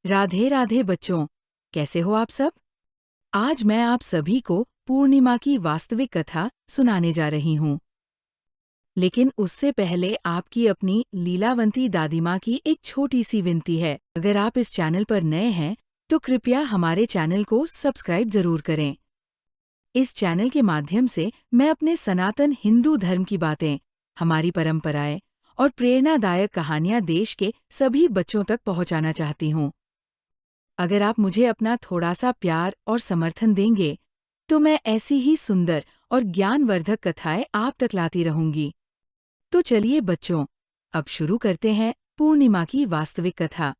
राधे राधे बच्चों, कैसे हो आप सब? आज मैं आप सभी को पूर्णिमा की वास्तविक कथा सुनाने जा रही हूँ। लेकिन उससे पहले आपकी अपनी लीलावंती दादी माँ की एक छोटी सी विनती है। अगर आप इस चैनल पर नए हैं, तो कृपया हमारे चैनल को सब्सक्राइब जरूर करें। इस चैनल के माध्यम से मैं अपने सनातन हिंदू धर्म की बातें, हमारी परंपराएं और प्रेरणादायक कहानियां देश के सभी बच्चों तक पहुंचाना चाहती हूँ। अगर आप मुझे अपना थोड़ा सा प्यार और समर्थन देंगे, तो मैं ऐसी ही सुंदर और ज्ञानवर्धक कथाएं आप तक लाती रहूंगी। तो चलिए बच्चों, अब शुरू करते हैं पूर्णिमा की वास्तविक कथा।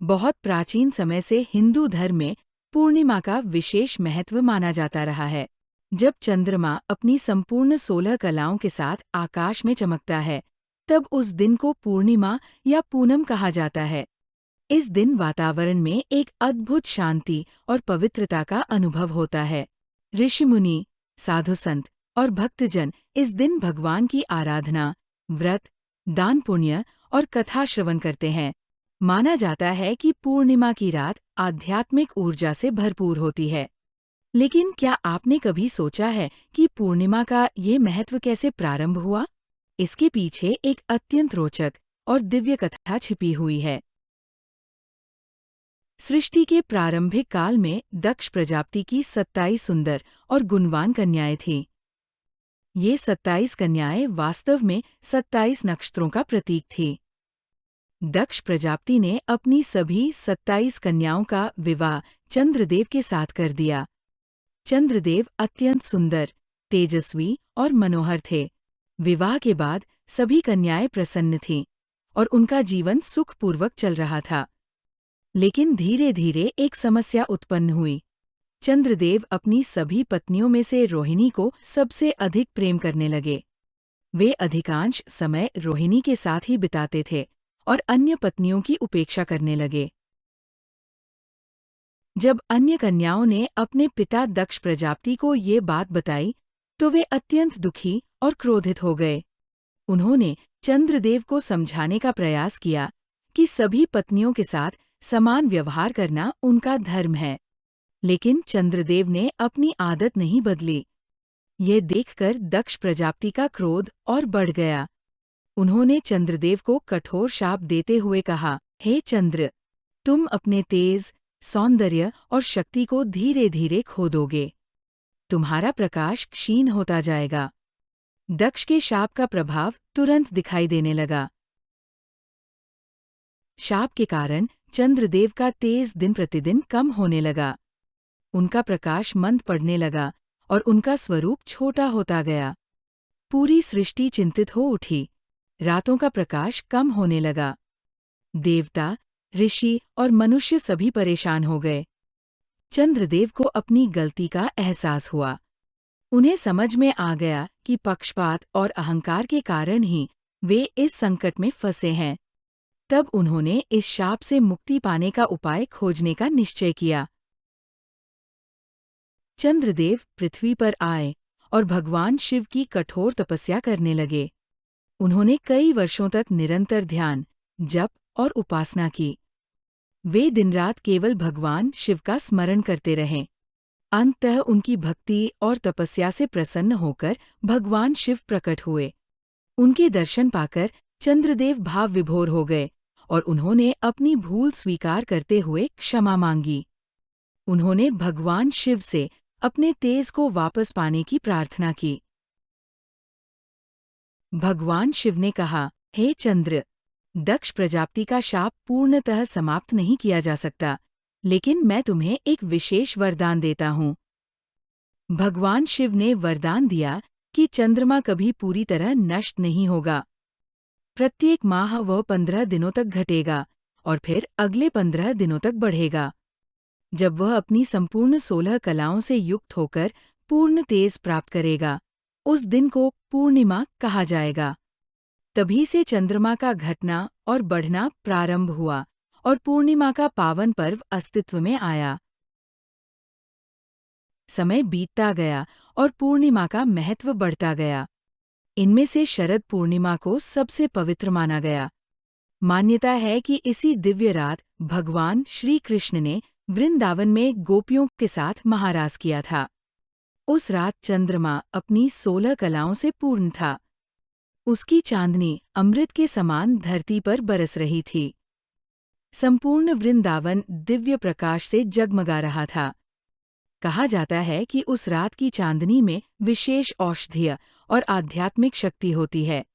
बहुत प्राचीन समय से हिंदू धर्म में पूर्णिमा का विशेष महत्व माना जाता रहा है। जब चंद्रमा अपनी संपूर्ण 16 कलाओं के साथ आकाश में चमकता है, तब उस दिन को पूर्णिमा या पूनम कहा जाता है। इस दिन वातावरण में एक अद्भुत शांति और पवित्रता का अनुभव होता है। ऋषि मुनि, साधु संत और भक्तजन इस दिन भगवान की आराधना, व्रत, दान पुण्य और कथा श्रवण करते हैं। माना जाता है कि पूर्णिमा की रात आध्यात्मिक ऊर्जा से भरपूर होती है। लेकिन क्या आपने कभी सोचा है कि पूर्णिमा का ये महत्व कैसे प्रारंभ हुआ? इसके पीछे एक अत्यंत रोचक और दिव्य कथा छिपी हुई है। सृष्टि के प्रारंभिक काल में दक्ष प्रजापति की 27 सुंदर और गुणवान कन्याएं थीं। ये 27 कन्याएं वास्तव में 27 नक्षत्रों का प्रतीक थीं। दक्ष प्रजापति ने अपनी सभी 27 कन्याओं का विवाह चंद्रदेव के साथ कर दिया। चंद्रदेव अत्यंत सुंदर, तेजस्वी और मनोहर थे। विवाह के बाद सभी कन्याएं प्रसन्न थीं और उनका जीवन सुखपूर्वक चल रहा था। लेकिन धीरे धीरे एक समस्या उत्पन्न हुई। चंद्रदेव अपनी सभी पत्नियों में से रोहिणी को सबसे अधिक प्रेम करने लगे। वे अधिकांश समय रोहिणी के साथ ही बिताते थे और अन्य पत्नियों की उपेक्षा करने लगे। जब अन्य कन्याओं ने अपने पिता दक्ष प्रजापति को ये बात बताई, तो वे अत्यंत दुखी और क्रोधित हो गए। उन्होंने चंद्रदेव को समझाने का प्रयास किया कि सभी पत्नियों के साथ समान व्यवहार करना उनका धर्म है। लेकिन चंद्रदेव ने अपनी आदत नहीं बदली। यह देखकर दक्ष प्रजापति का क्रोध और बढ़ गया। उन्होंने चंद्रदेव को कठोर शाप देते हुए कहा, हे चंद्र, तुम अपने तेज, सौंदर्य और शक्ति को धीरे धीरे खो दोगे। तुम्हारा प्रकाश क्षीण होता जाएगा। दक्ष के शाप का प्रभाव तुरंत दिखाई देने लगा। शाप के कारण चंद्रदेव का तेज दिन प्रतिदिन कम होने लगा। उनका प्रकाश मंद पड़ने लगा और उनका स्वरूप छोटा होता गया। पूरी सृष्टि चिंतित हो उठी। रातों का प्रकाश कम होने लगा। देवता, ऋषि और मनुष्य सभी परेशान हो गए। चंद्रदेव को अपनी गलती का एहसास हुआ। उन्हें समझ में आ गया कि पक्षपात और अहंकार के कारण ही वे इस संकट में फंसे हैं। तब उन्होंने इस शाप से मुक्ति पाने का उपाय खोजने का निश्चय किया। चंद्रदेव पृथ्वी पर आए और भगवान शिव की कठोर तपस्या करने लगे। उन्होंने कई वर्षों तक निरंतर ध्यान, जप और उपासना की। वे दिन-रात केवल भगवान शिव का स्मरण करते रहे। अंततः उनकी भक्ति और तपस्या से प्रसन्न होकर भगवान शिव प्रकट हुए। उनके दर्शन पाकर चंद्रदेव भाव विभोर हो गए और उन्होंने अपनी भूल स्वीकार करते हुए क्षमा मांगी। उन्होंने भगवान शिव से अपने तेज को वापस पाने की प्रार्थना की। भगवान शिव ने कहा, हे चंद्र, दक्ष प्रजापति का शाप पूर्णतः समाप्त नहीं किया जा सकता, लेकिन मैं तुम्हें एक विशेष वरदान देता हूँ। भगवान शिव ने वरदान दिया कि चंद्रमा कभी पूरी तरह नष्ट नहीं होगा। प्रत्येक माह वह 15 दिनों तक घटेगा और फिर अगले 15 दिनों तक बढ़ेगा। जब वह अपनी संपूर्ण 16 कलाओं से युक्त होकर पूर्ण तेज प्राप्त करेगा, उस दिन को पूर्णिमा कहा जाएगा। तभी से चंद्रमा का घटना और बढ़ना प्रारंभ हुआ और पूर्णिमा का पावन पर्व अस्तित्व में आया। समय बीतता गया और पूर्णिमा का महत्व बढ़ता गया। इनमें से शरद पूर्णिमा को सबसे पवित्र माना गया। मान्यता है कि इसी दिव्य रात भगवान श्री कृष्ण ने वृंदावन में गोपियों के साथ महारास किया था। उस रात चंद्रमा अपनी 16 कलाओं से पूर्ण था। उसकी चांदनी अमृत के समान धरती पर बरस रही थी। संपूर्ण वृंदावन दिव्य प्रकाश से जगमगा रहा था। कहा जाता है कि उस रात की चांदनी में विशेष औषधीय और आध्यात्मिक शक्ति होती है।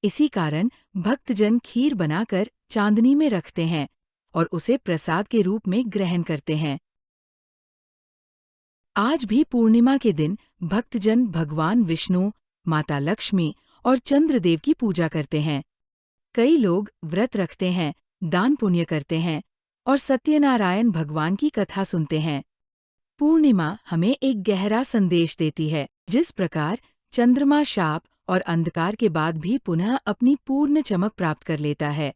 इसी कारण भक्तजन खीर बनाकर चांदनी में रखते हैं और उसे प्रसाद के रूप में ग्रहण करते हैं। आज भी पूर्णिमा के दिन भक्तजन भगवान विष्णु, माता लक्ष्मी और चंद्रदेव की पूजा करते हैं। कई लोग व्रत रखते हैं, दान पुण्य करते हैं और सत्यनारायण भगवान की कथा सुनते हैं। पूर्णिमा हमें एक गहरा संदेश देती है। जिस प्रकार चंद्रमा शाप और अंधकार के बाद भी पुनः अपनी पूर्ण चमक प्राप्त कर लेता है,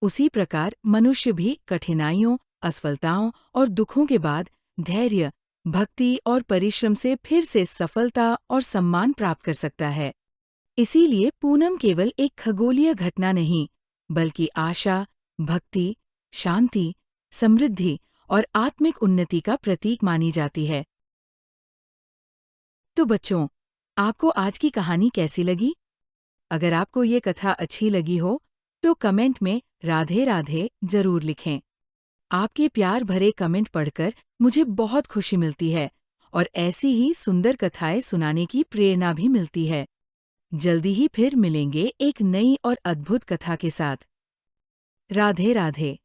उसी प्रकार मनुष्य भी कठिनाइयों, असफलताओं और दुखों के बाद धैर्य, भक्ति और परिश्रम से फिर से सफलता और सम्मान प्राप्त कर सकता है। इसीलिए पूनम केवल एक खगोलीय घटना नहीं, बल्कि आशा, भक्ति, शांति, समृद्धि और आत्मिक उन्नति का प्रतीक मानी जाती है। तो बच्चों, आपको आज की कहानी कैसी लगी? अगर आपको ये कथा अच्छी लगी हो, तो कमेंट में राधे राधे जरूर लिखें। आपके प्यार भरे कमेंट पढ़कर मुझे बहुत खुशी मिलती है और ऐसी ही सुंदर कथाएं सुनाने की प्रेरणा भी मिलती है। जल्दी ही फिर मिलेंगे एक नई और अद्भुत कथा के साथ। राधे राधे।